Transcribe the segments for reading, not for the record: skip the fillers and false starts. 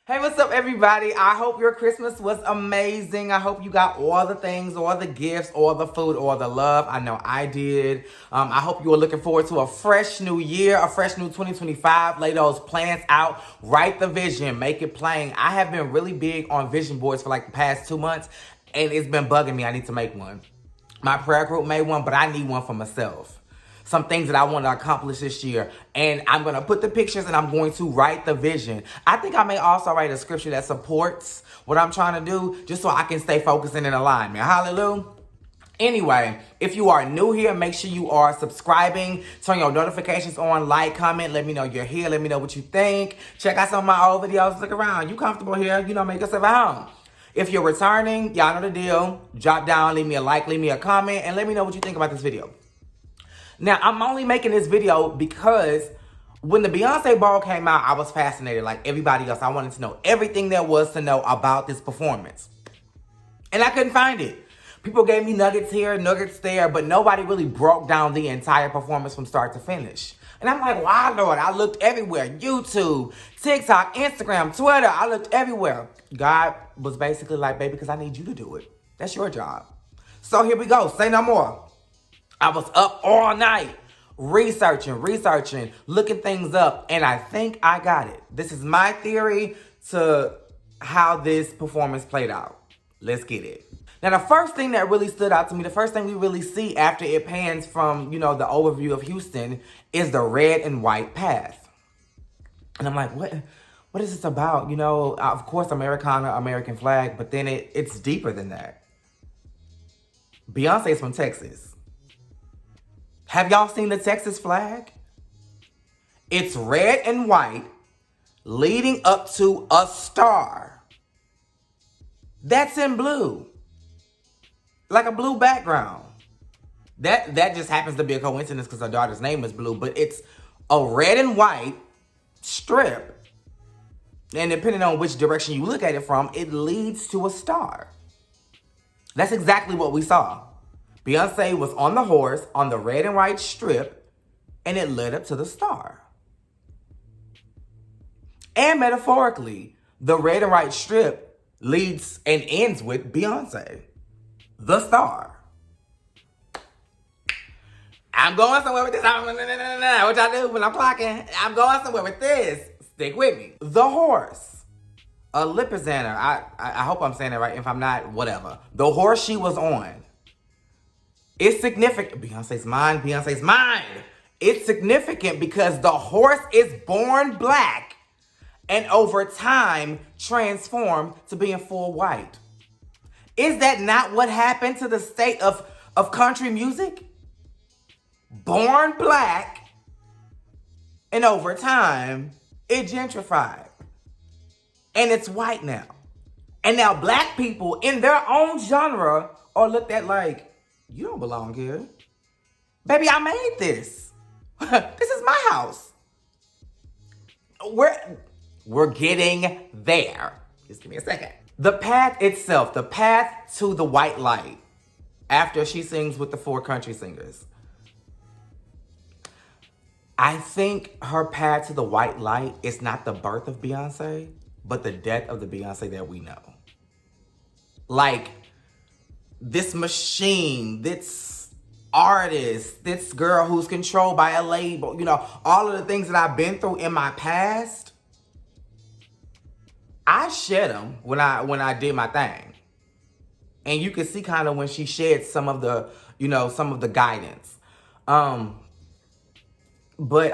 Hey, what's up, everybody? I hope your Christmas was amazing. I hope you got all the things, all the gifts, all the food, all the love. I know I did. I hope you are looking forward to a fresh new year, a fresh new 2025. Lay those plans out. Write the vision. Make it plain. I have been really big on vision boards for like the past 2 months, and it's been bugging me. I need to make one. My prayer group made one, but I need one for myself. Some things that I want to accomplish this year. And I'm going to put the pictures and I'm going to write the vision. I think I may also write a scripture that supports what I'm trying to do, just so I can stay focused and in alignment. Hallelujah. Anyway, if you are new here, make sure you are subscribing, turn your notifications on, like, comment, let me know you're here, let me know what you think. Check out some of my old videos, look around. You comfortable here, make yourself at home. If you're returning, y'all know the deal. Drop down, leave me a like, leave me a comment, and let me know what you think about this video. Now, I'm only making this video because when the Beyonce ball came out, I was fascinated like everybody else. I wanted to know everything there was to know about this performance. And I couldn't find it. People gave me nuggets here, nuggets there, but nobody really broke down the entire performance from start to finish. And I'm like, wow, Lord, I looked everywhere. YouTube, TikTok, Instagram, Twitter. I looked everywhere. God was basically like, baby, because I need you to do it. That's your job. So here we go. Say no more. I was up all night researching, looking things up, and I think I got it. This is my theory to how this performance played out. Let's get it. Now, the first thing that really stood out to me, the first thing we really see after it pans from, the overview of Houston is the red and white path. And I'm like, what is this about? Of course, Americana, American flag, but then it's deeper than that. Beyonce's from Texas. Have y'all seen the Texas flag? It's red and white leading up to a star. That's in blue. Like a blue background. That just happens to be a coincidence because her daughter's name is Blue, but it's a red and white strip. And depending on which direction you look at it from, it leads to a star. That's exactly what we saw. Beyonce was on the horse on the red and white strip, and it led up to the star. And metaphorically, the red and white strip leads and ends with Beyonce, the star. I'm going somewhere with this. What y'all do when I'm clocking? I'm going somewhere with this. Stick with me. The horse, a lip-presenter. I hope I'm saying it right. If I'm not, whatever. The horse she was on. It's significant. Beyonce's mind. It's significant because the horse is born black and over time transformed to being full white. Is that not what happened to the state of country music? Born black and over time it gentrified. And it's white now. And now black people in their own genre are looked at like, you don't belong here. Baby, I made this. This is my house. We're getting there. Just give me a second. The path itself, the path to the white light, after she sings with the 4 country singers. I think her path to the white light is not the birth of Beyonce, but the death of the Beyonce that we know. Like, this machine, this artist, this girl who's controlled by a label, all of the things that I've been through in my past, I shed them when I did my thing. And you can see kind of when she shed some of the, some of the guidance. But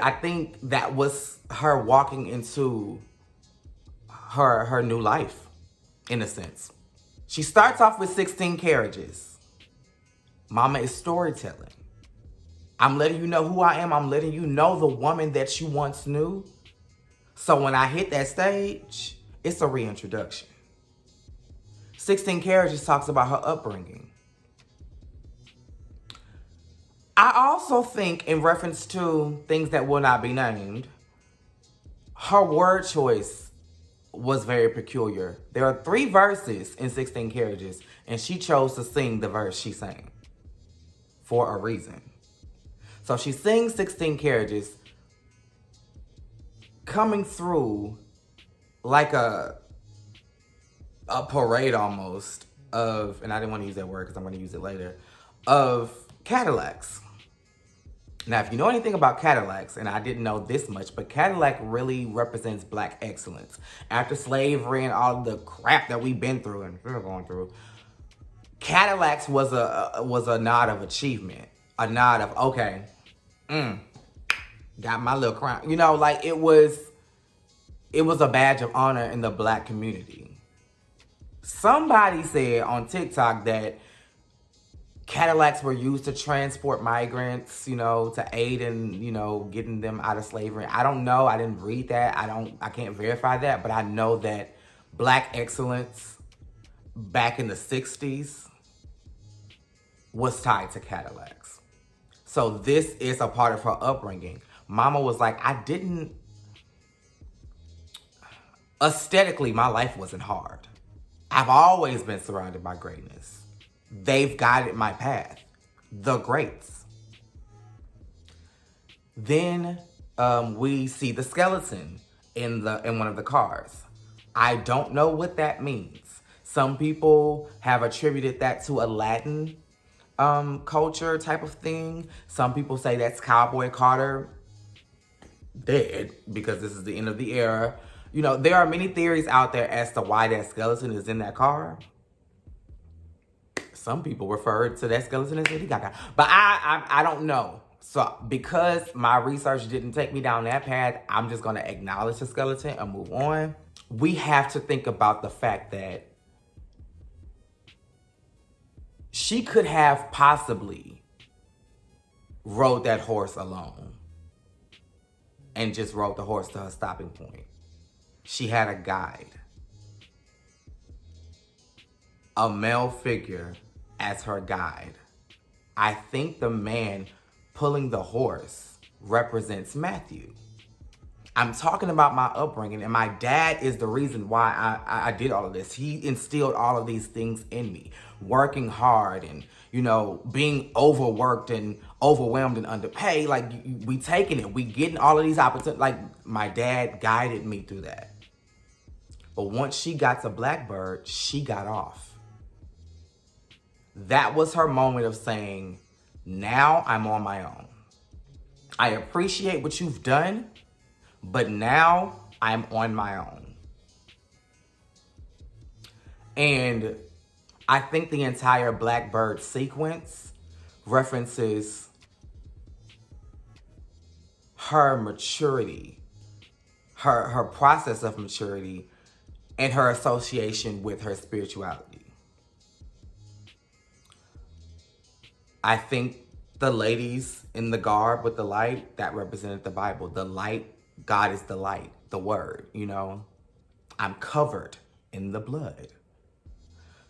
I think that was her walking into her new life, in a sense. She starts off with 16 carriages. Mama is storytelling. I'm letting you know who I am. I'm letting you know the woman that you once knew. So when I hit that stage, it's a reintroduction. 16 carriages talks about her upbringing. I also think, in reference to things that will not be named, her word choice was very peculiar. There are 3 verses in 16 Carriages, and she chose to sing the verse she sang for a reason. So she sings 16 Carriages, coming through like a a parade almost of, and I didn't want to use that word because I'm going to use it later, of Cadillacs. Now, if you know anything about Cadillacs, and I didn't know this much, but Cadillac really represents Black excellence. After slavery and all the crap that we've been through and we're going through, Cadillacs was a nod of achievement, a nod of, okay, got my little crown. You know, like it was a badge of honor in the Black community. Somebody said on TikTok that Cadillacs were used to transport migrants, you know, to aid in, you know, getting them out of slavery. I don't know. I didn't read that. I can't verify that, but I know that Black excellence back in the 60s was tied to Cadillacs. So this is a part of her upbringing. Mama was like, aesthetically, my life wasn't hard. I've always been surrounded by greatness. They've guided my path. The greats. Then we see the skeleton in one of the cars. I don't know what that means. Some people have attributed that to a Latin culture type of thing. Some people say that's Cowboy Carter dead because this is the end of the era. You know, there are many theories out there as to why that skeleton is in that car. Some people refer to that skeleton as Lady Gaga. But I don't know. So because my research didn't take me down that path, I'm just going to acknowledge the skeleton and move on. We have to think about the fact that she could have possibly rode that horse alone and just rode the horse to her stopping point. She had a guide, a male figure as her guide. I think the man pulling the horse represents Matthew. I'm talking about my upbringing, and my dad is the reason why I did all of this. He instilled all of these things in me. Working hard and, you know, being overworked and overwhelmed and underpaid. Like, we taking it. We getting all of these opportunities. Like, my dad guided me through that. But once she got to Blackbird, she got off. That was her moment of saying, now I'm on my own. I appreciate what you've done, but now I'm on my own. And I think the entire Blackbird sequence references her maturity, her process of maturity, and her association with her spirituality. I think the ladies in the garb with the light, that represented the Bible. The light, God is the light, the word, you know. I'm covered in the blood.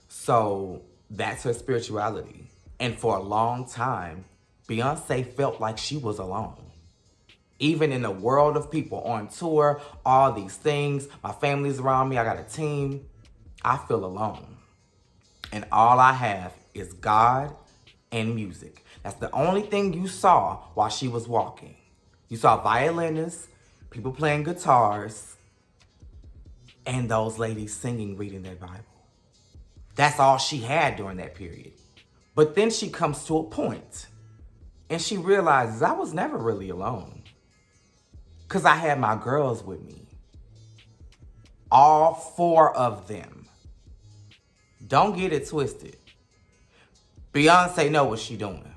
So that's her spirituality. And for a long time, Beyonce felt like she was alone. Even in a world of people on tour, all these things, my family's around me, I got a team, I feel alone. And all I have is God and music. That's the only thing you saw while she was walking. You saw violinists, people playing guitars, and those ladies singing, reading their Bible. That's all she had during that period. But then she comes to a point and she realizes I was never really alone because I had my girls with me. All 4 of them. Don't get it twisted. Beyonce know what she doing.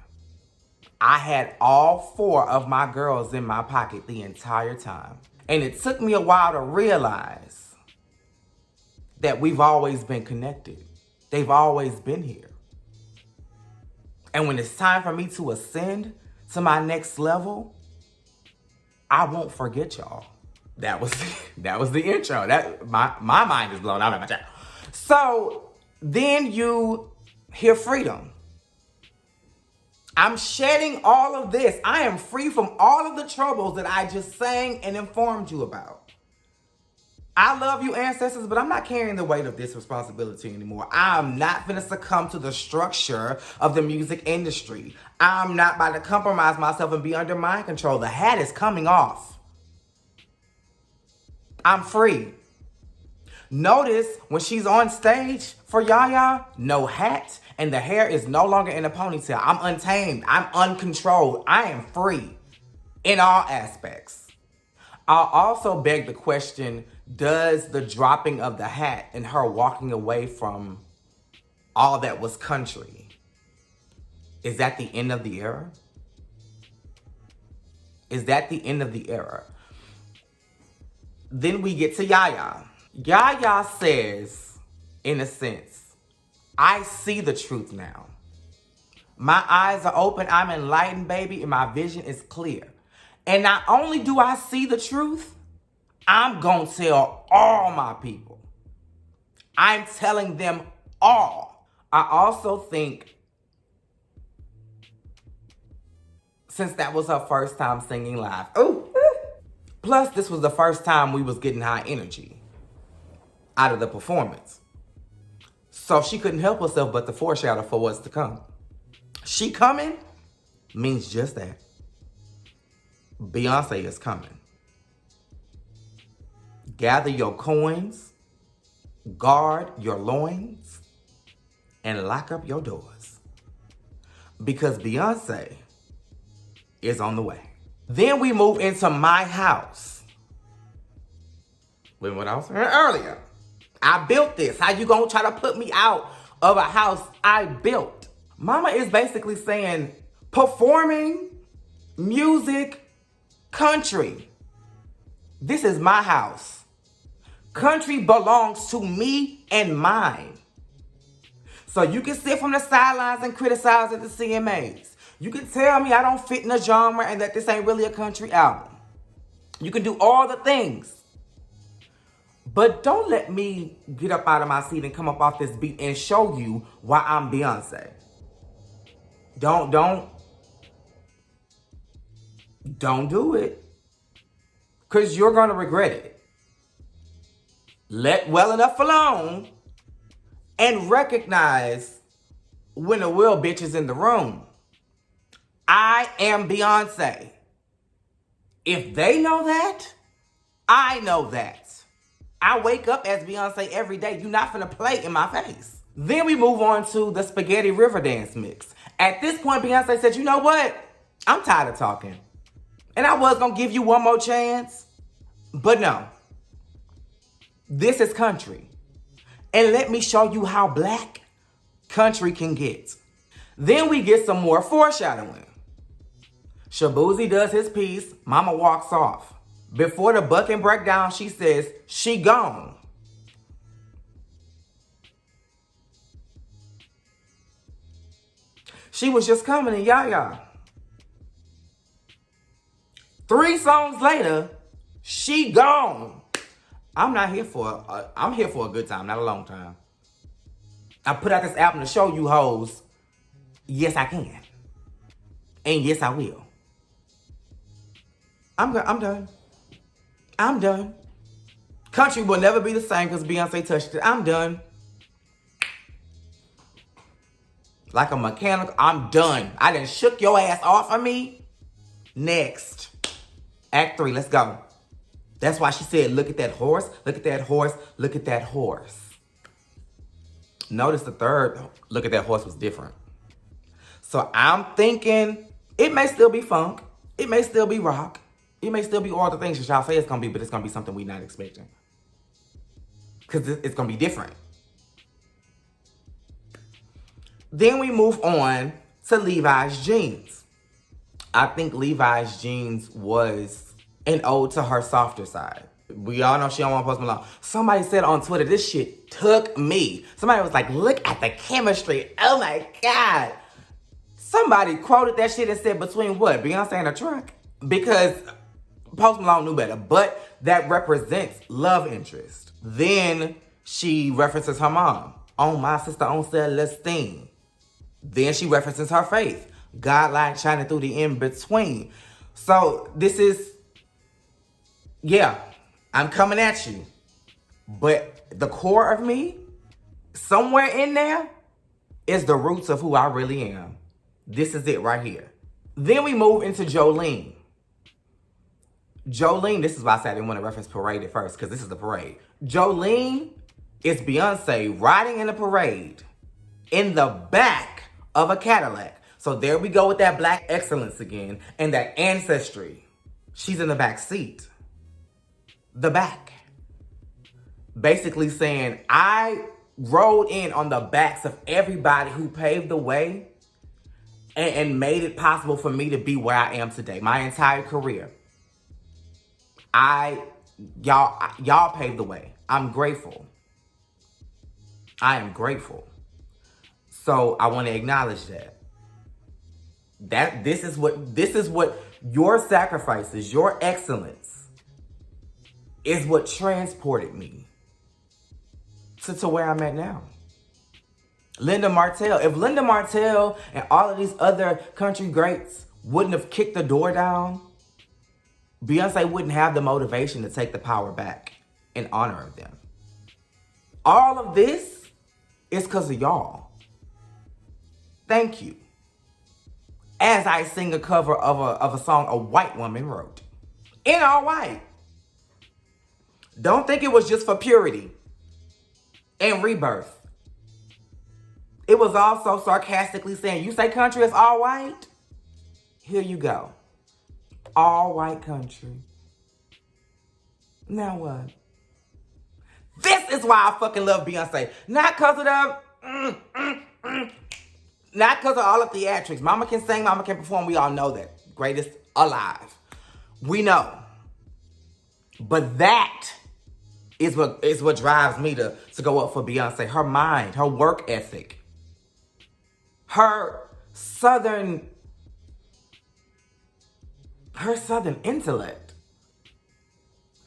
I had all 4 of my girls in my pocket the entire time. And it took me a while to realize that we've always been connected. They've always been here. And when it's time for me to ascend to my next level, I won't forget y'all. That was the intro. My mind is blown out of my chest. So then you hear freedom. I'm shedding all of this. I am free from all of the troubles that I just sang and informed you about. I love you, ancestors, but I'm not carrying the weight of this responsibility anymore. I'm not gonna succumb to the structure of the music industry. I'm not about to compromise myself and be under mind control. The hat is coming off. I'm free. Notice when she's on stage for Yaya, no hat, and the hair is no longer in a ponytail. I'm untamed. I'm uncontrolled. I am free in all aspects. I'll also beg the question, does the dropping of the hat and her walking away from all that was country, is that the end of the era? Is that the end of the era? Then we get to Yaya. Yaya says, in a sense, I see the truth now. My eyes are open, I'm enlightened, baby, and my vision is clear. And not only do I see the truth, I'm gonna tell all my people. I'm telling them all. I also think, since that was her first time singing live, plus this was the first time we was getting high energy out of the performance. So she couldn't help herself but to foreshadow for what's to come. She coming means just that. Beyonce is coming. Gather your coins, guard your loins, and lock up your doors. Because Beyonce is on the way. Then we move into My House. With what I was saying earlier. I built this. How you gonna try to put me out of a house I built? Mama is basically saying performing, music, country. This is my house. Country belongs to me and mine. So you can sit from the sidelines and criticize at the CMAs. You can tell me I don't fit in a genre and that this ain't really a country album. You can do all the things. But don't let me get up out of my seat and come up off this beat and show you why I'm Beyonce. Don't do it. Because you're going to regret it. Let well enough alone and recognize when the real bitch is in the room. I am Beyonce. If they know that, I know that. I wake up as Beyonce every day. You're not finna play in my face. Then we move on to the Spaghetti River Dance mix. At this point, Beyonce said, you know what? I'm tired of talking. And I was gonna give you one more chance, but no. This is country. And let me show you how black country can get. Then we get some more foreshadowing. Shabuzi does his piece, Mama walks off. Before the bucking breakdown, she says, she gone. She was just coming in Yaya. 3 songs later, she gone. I'm here for a good time, not a long time. I put out this album to show you hoes, yes I can. And yes I will. I'm done. I'm done. Country will never be the same because Beyonce touched it. I'm done. Like a mechanic, I'm done. I done shook your ass off of me. Next. Act 3, let's go. That's why she said, look at that horse, look at that horse, look at that horse. Notice the third, look at that horse was different. So I'm thinking it may still be funk. It may still be rock. It may still be all the things that y'all say it's going to be, but it's going to be something we're not expecting. Because it's going to be different. Then we move on to Levi's jeans. I think Levi's jeans was an ode to her softer side. We all know she don't want Post Malone. Somebody said on Twitter, this shit took me. Somebody was like, look at the chemistry. Oh my God. Somebody quoted that shit and said, between what? Beyonce and a truck? Because Post Malone knew better, but that represents love interest. Then she references her mom. On my sister on Celestine. Then she references her faith. God light shining through the in-between. So this is, yeah, I'm coming at you. But the core of me, somewhere in there, is the roots of who I really am. This is it right here. Then we move into Jolene. Jolene, this is why I said I didn't want to reference Parade at first, because this is the Parade. Jolene It's Beyonce riding in a parade in the back of a Cadillac. So there we go with that black excellence again and that ancestry. She's in the back seat. The back. Basically saying, I rode in on the backs of everybody who paved the way and made it possible for me to be where I am today. My entire career. Y'all paved the way. I'm grateful. I am grateful. So I want to acknowledge that. This is what your sacrifices, your excellence is what transported me to where I'm at now. Linda Martell. If Linda Martell and all of these other country greats wouldn't have kicked the door down, Beyonce wouldn't have the motivation to take the power back in honor of them. All of this is because of y'all. Thank you. As I sing a cover of a song a white woman wrote. In all white. Don't think it was just for purity and rebirth. It was also sarcastically saying, you say country is all white? Here you go. All white country. Now what? This is why I fucking love Beyonce. Not because of the... Not because of all the theatrics. Mama can sing, mama can perform. We all know that. Greatest alive. We know. But that is what drives me to go up for Beyonce. Her mind, her work ethic, her southern intellect.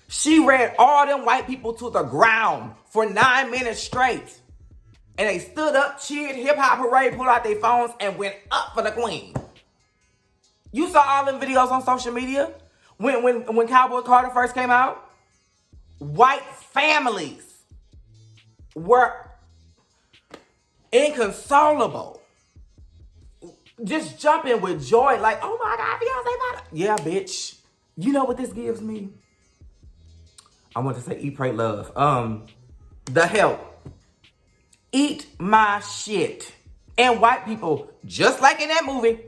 She read all them white people to the ground for 9 minutes straight. And they stood up, cheered, hip-hop parade, pulled out their phones, and went up for the queen. You saw all them videos on social media when Cowboy Carter first came out? White families were inconsolable. Just jumping with joy like, oh my God, Beyonce. Yeah, bitch. You know what this gives me? I want to say eat, pray, love. The Help. Eat my shit. And white people, just like in that movie,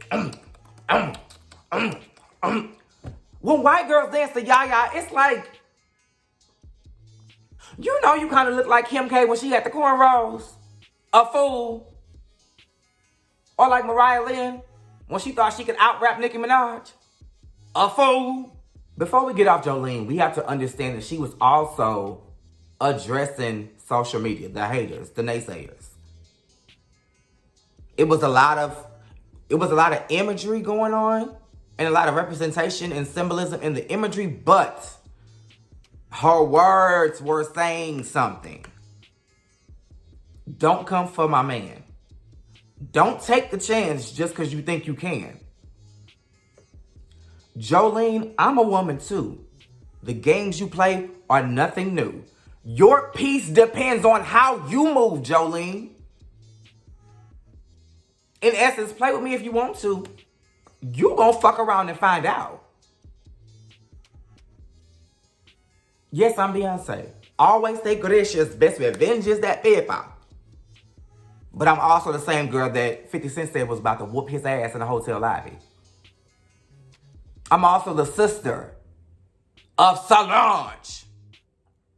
when white girls dance to Yaya, it's like, you know you kind of look like Kim K when she had the cornrows. A fool. Or like Mariah Lynn when she thought she could out-rap Nicki Minaj. A fool. Before we get off Jolene, we have to understand that she was also addressing social media, the haters, the naysayers. It was a lot of imagery going on and a lot of representation and symbolism in the imagery, but her words were saying something. Don't come for my man. Don't take the chance just because you think you can. Jolene, I'm a woman too. The games you play are nothing new. Your peace depends on how you move, Jolene. In essence, play with me if you want to. You gonna fuck around and find out. Yes, I'm Beyonce. Always stay gracious. Best revenge is that paper. But I'm also the same girl that 50 Cent said was about to whoop his ass in the hotel lobby. I'm also the sister of Solange.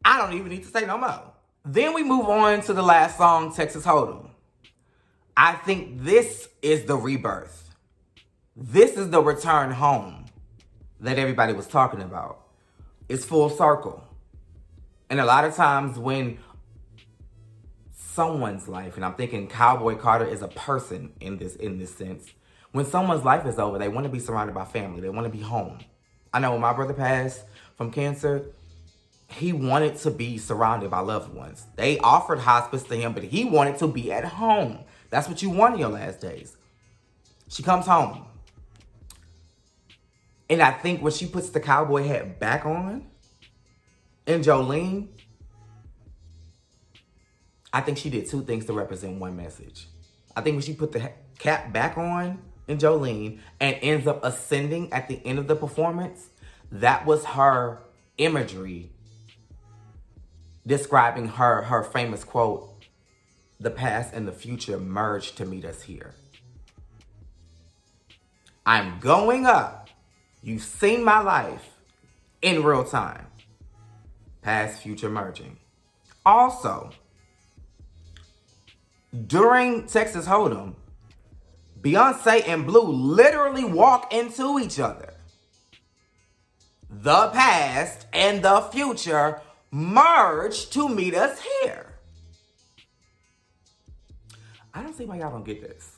I don't even need to say no more. Then we move on to the last song, Texas Hold'em. I think this is the rebirth. This is the return home that everybody was talking about. It's full circle. And a lot of times when someone's life, and I'm thinking Cowboy Carter is a person in this sense, when someone's life is over, they want to be surrounded by family. They want to be home. I know when my brother passed from cancer, he wanted to be surrounded by loved ones. They offered hospice to him, but he wanted to be at home. That's what you want in your last days. She comes home. And I think when she puts the cowboy hat back on, and Jolene, I think she did two things to represent one message. I think when she put the cap back on in Jolene and ends up ascending at the end of the performance, that was her imagery describing her famous quote, "The past and the future merge to meet us here. I'm going up. You've seen my life in real time. Past, future merging." Also, during Texas Hold'em, Beyonce and Blue literally walk into each other. The past and the future merge to meet us here. I don't see why y'all don't get this.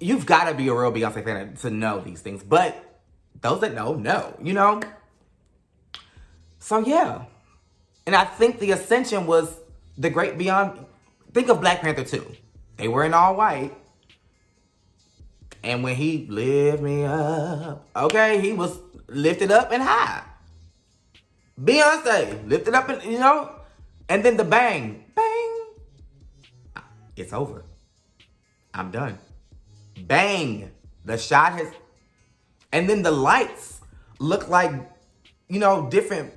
You've got to be a real Beyonce fan to know these things, but those that know, you know? So yeah. And I think the ascension was the great Beyond. Think of Black Panther 2. They were in all white. And when he lift me up, okay, he was lifted up and high. Beyonce, lifted up and, you know, and then the bang, bang. It's over. I'm done. Bang. The shot has, and then the lights look like, you know, different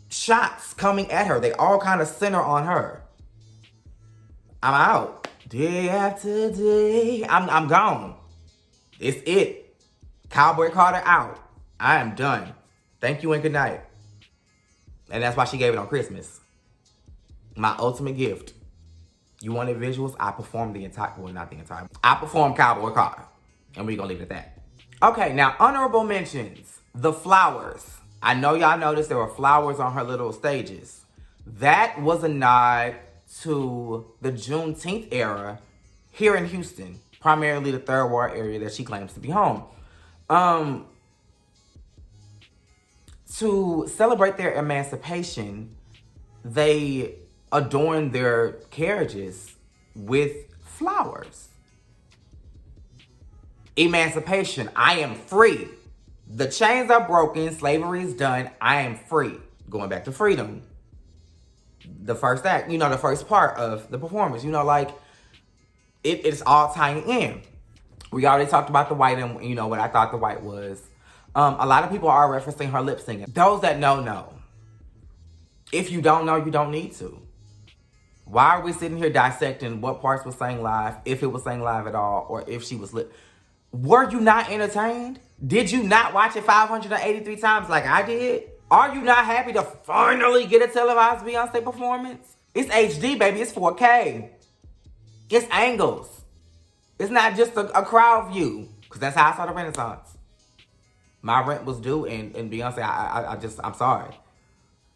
shots coming at her. They all kind of center on her. I'm out. Day after day. I'm gone. It's it. Cowboy Carter out. I am done. Thank you and good night. And that's why she gave it on Christmas. My ultimate gift. You wanted visuals? I performed the entire, well, not the entire. I performed Cowboy Carter. And we're going to leave it at that. Okay, now honorable mentions. The flowers. I know y'all noticed there were flowers on her little stages. That was a nod to the Juneteenth era here in Houston. Primarily the Third Ward area that she claims to be home. To celebrate their emancipation, they adorned their carriages with flowers. Emancipation, I am free. The chains are broken, slavery is done, I am free. Going back to freedom. The first act, you know, the first part of the performance, you know, like, it's all tying in. We already talked about the white and, you know, what I thought the white was. A lot of people are referencing her lip singing. Those that know. If you don't know, you don't need to. Why are we sitting here dissecting what parts was sang live, if it was sang live at all, or if she was lip? Were you not entertained? Did you not watch it 583 times like I did? Are you not happy to finally get a televised Beyonce performance? It's HD, baby. It's 4K. It's angles. It's not just a crowd view. Because that's how I saw the Renaissance. My rent was due, and Beyonce, I'm sorry.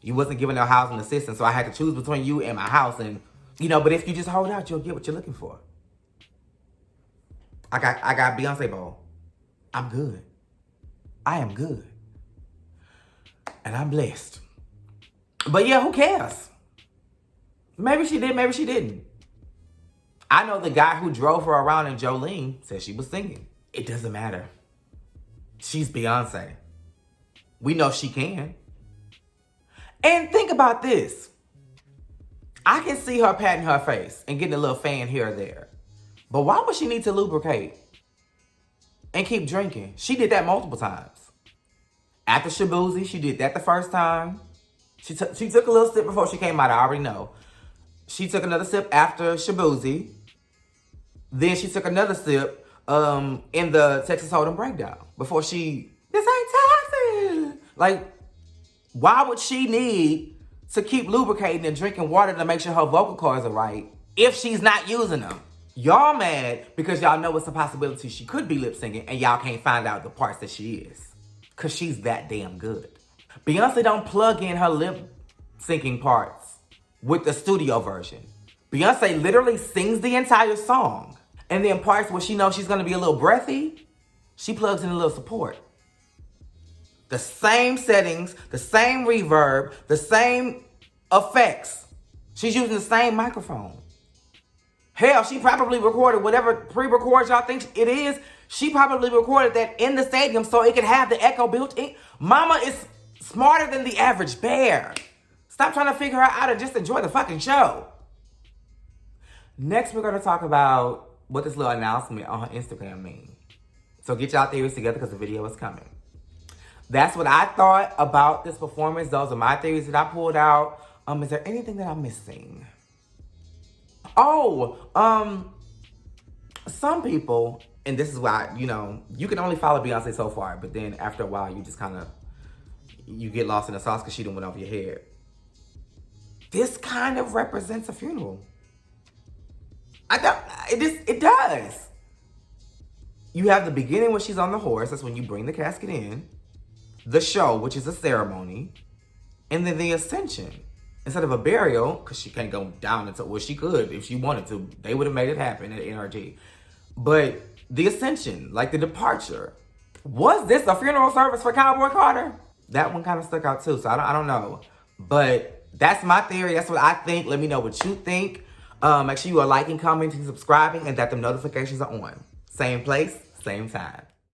You wasn't giving no housing assistance, so I had to choose between you and my house. And, you know, but if you just hold out, you'll get what you're looking for. I got Beyonce bowl. I'm good. I am good. And I'm blessed. But yeah, who cares? Maybe she did, maybe she didn't. I know the guy who drove her around in Jolene said she was singing. It doesn't matter. She's Beyonce. We know she can. And think about this. I can see her patting her face and getting a little fan here or there. But why would she need to lubricate and keep drinking? She did that multiple times. After Shabuzi, she did that the first time. She took a little sip before she came out. I already know. She took another sip after Shabuzi. Then she took another sip in the Texas Hold'em breakdown before she, this ain't Texas. Like, why would she need to keep lubricating and drinking water to make sure her vocal cords are right if she's not using them? Y'all mad because y'all know it's a possibility she could be lip syncing and y'all can't find out the parts that she is. Because she's that damn good. Beyonce don't plug in her lip syncing parts with the studio version. Beyonce literally sings the entire song. And then parts where she knows she's going to be a little breathy, she plugs in a little support. The same settings, the same reverb, the same effects. She's using the same microphone. Hell, she probably recorded whatever pre-record y'all think it is. She probably recorded that in the stadium so it could have the echo built in. Mama is smarter than the average bear. Stop trying to figure her out and just enjoy the fucking show. Next, we're going to talk about what this little announcement on her Instagram means. So get y'all theories together because the video is coming. That's what I thought about this performance. Those are my theories that I pulled out. Is there anything that I'm missing? Oh, some people, and this is why, you can only follow Beyonce so far, but then after a while, you just kind of, you get lost in the sauce because she done went over your head. This kind of represents a funeral. It does. You have the beginning when she's on the horse. That's when you bring the casket in. The show, which is a ceremony. And then the ascension. Instead of a burial, because she can't go down until, well, she could if she wanted to. They would have made it happen at NRG. But the ascension, like the departure. Was this a funeral service for Cowboy Carter? That one kind of stuck out too, so I don't know. But that's my theory. That's what I think. Let me know what you think. Make sure you are liking, commenting, subscribing, and that the notifications are on. Same place, same time.